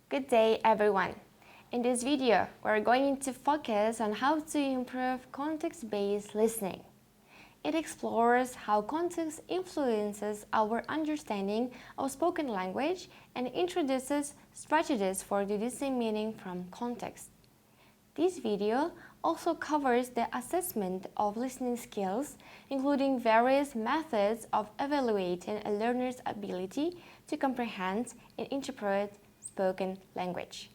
Good day, everyone. In this video, we're going to focus on how to improve context-based listening. It explores how context influences our understanding of spoken language and introduces strategies for deducing meaning from context. This video also covers the assessment of listening skills, including various methods of evaluating a learner's ability to comprehend and interpret spoken language.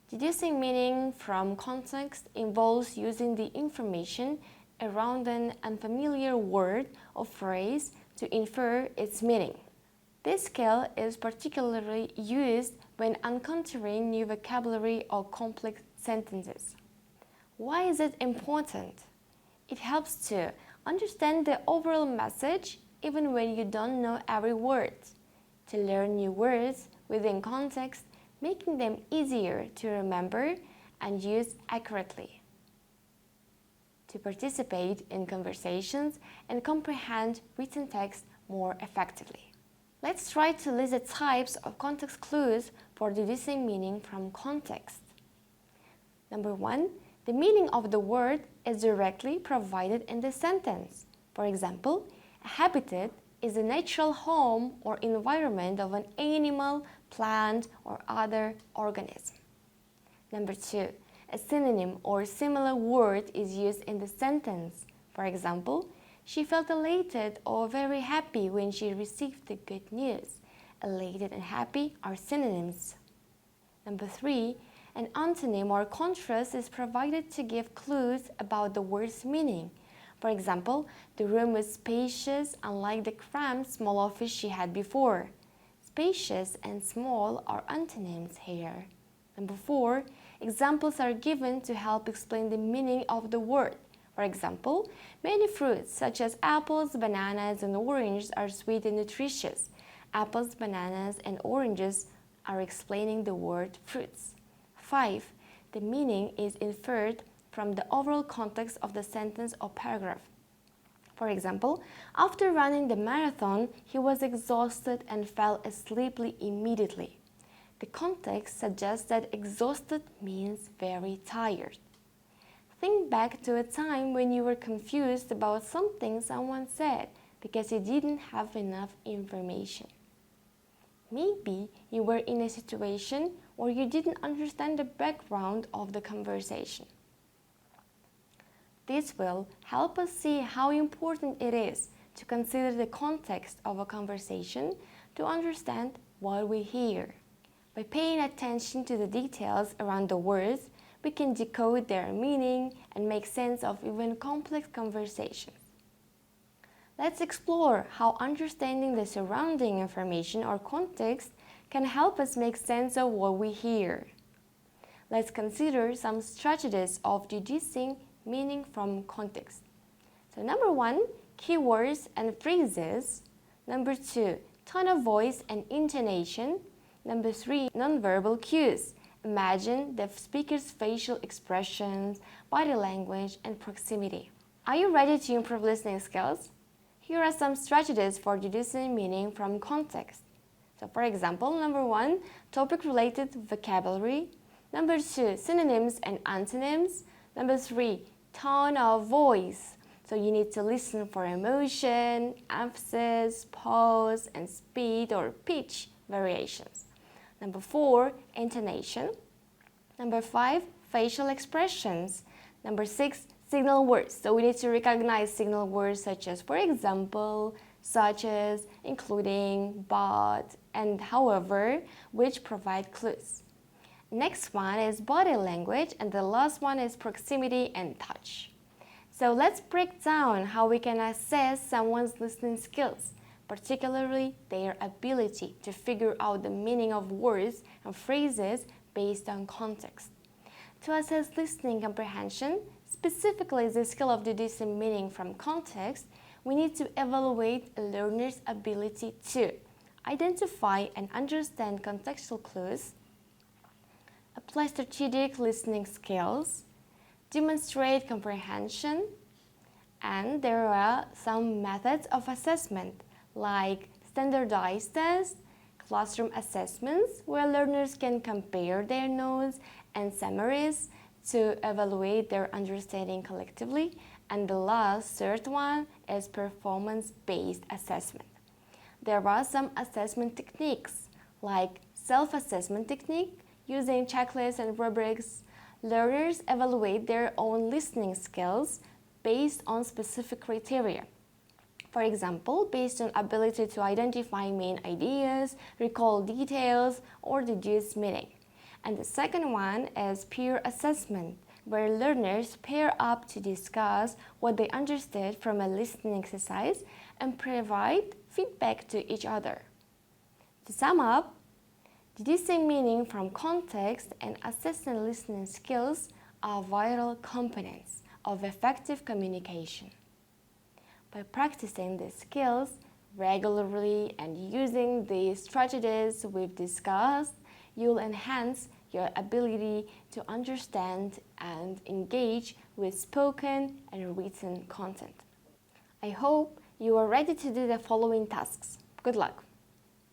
Deducing meaning from context involves using the information around an unfamiliar word or phrase to infer its meaning. This skill is particularly used when encountering new vocabulary or complex sentences. Why is it important? It helps to understand the overall message even when you don't know every word, to learn new words within context, making them easier to remember and use accurately, to participate in conversations and comprehend written text more effectively. Let's try to list the types of context clues for deducing meaning from context. Number 1, the meaning of the word is directly provided in the sentence. For example, a habitat is a natural home or environment of an animal, plant, or other organism. Number 2, a synonym or similar word is used in the sentence. For example, she felt elated or very happy when she received the good news. Elated and happy are synonyms. Number 3, an antonym or contrast is provided to give clues about the word's meaning. For example, the room was spacious, unlike the cramped, small office she had before. Spacious and small are antonyms here. Number 4, examples are given to help explain the meaning of the word. For example, many fruits such as apples, bananas, and oranges are sweet and nutritious. Apples, bananas, and oranges are explaining the word fruits. 5, the meaning is inferred from the overall context of the sentence or paragraph. For example, after running the marathon, he was exhausted and fell asleep immediately. The context suggests that exhausted means very tired. Think back to a time when you were confused about something someone said because you didn't have enough information. Maybe you were in a situation where you didn't understand the background of the conversation. This will help us see how important it is to consider the context of a conversation to understand what we hear. By paying attention to the details around the words, we can decode their meaning and make sense of even complex conversations. Let's explore how understanding the surrounding information or context can help us make sense of what we hear. Let's consider some strategies of deducing meaning from context. So number 1, keywords and phrases. Number 2, tone of voice and intonation. Number 3, nonverbal cues. Imagine the speaker's facial expressions, body language, and proximity. Are you ready to improve listening skills? Here are some strategies for deducing meaning from context. So for example, number 1, topic-related vocabulary. Number 2, synonyms and antonyms. Number 3, tone of voice. So you need to listen for emotion, emphasis, pause, and speed or pitch variations. Number 4, intonation. Number 5, facial expressions. Number 6, signal words. So we need to recognize signal words such as, for example, such as, including, but, and however, which provide clues. Next one is body language, and the last one is proximity and touch. So let's break down how we can assess someone's listening skills, particularly their ability to figure out the meaning of words and phrases based on context. To assess listening comprehension, specifically the skill of deducing meaning from context, we need to evaluate a learner's ability to identify and understand contextual clues, apply strategic listening skills, demonstrate comprehension, and there are some methods of assessment like standardized tests, classroom assessments, where learners can compare their notes and summaries to evaluate their understanding collectively. And the last, third one, is performance-based assessment. There are some assessment techniques, like self-assessment technique, using checklists and rubrics. Learners evaluate their own listening skills based on specific criteria. For example, based on ability to identify main ideas, recall details, or deduce meaning. And the second one is peer assessment, where learners pair up to discuss what they understood from a listening exercise and provide feedback to each other. To sum up, deducing meaning from context and assessing listening skills are vital components of effective communication. By practicing these skills regularly and using the strategies we've discussed, you'll enhance your ability to understand and engage with spoken and written content. I hope you are ready to do the following tasks. Good luck!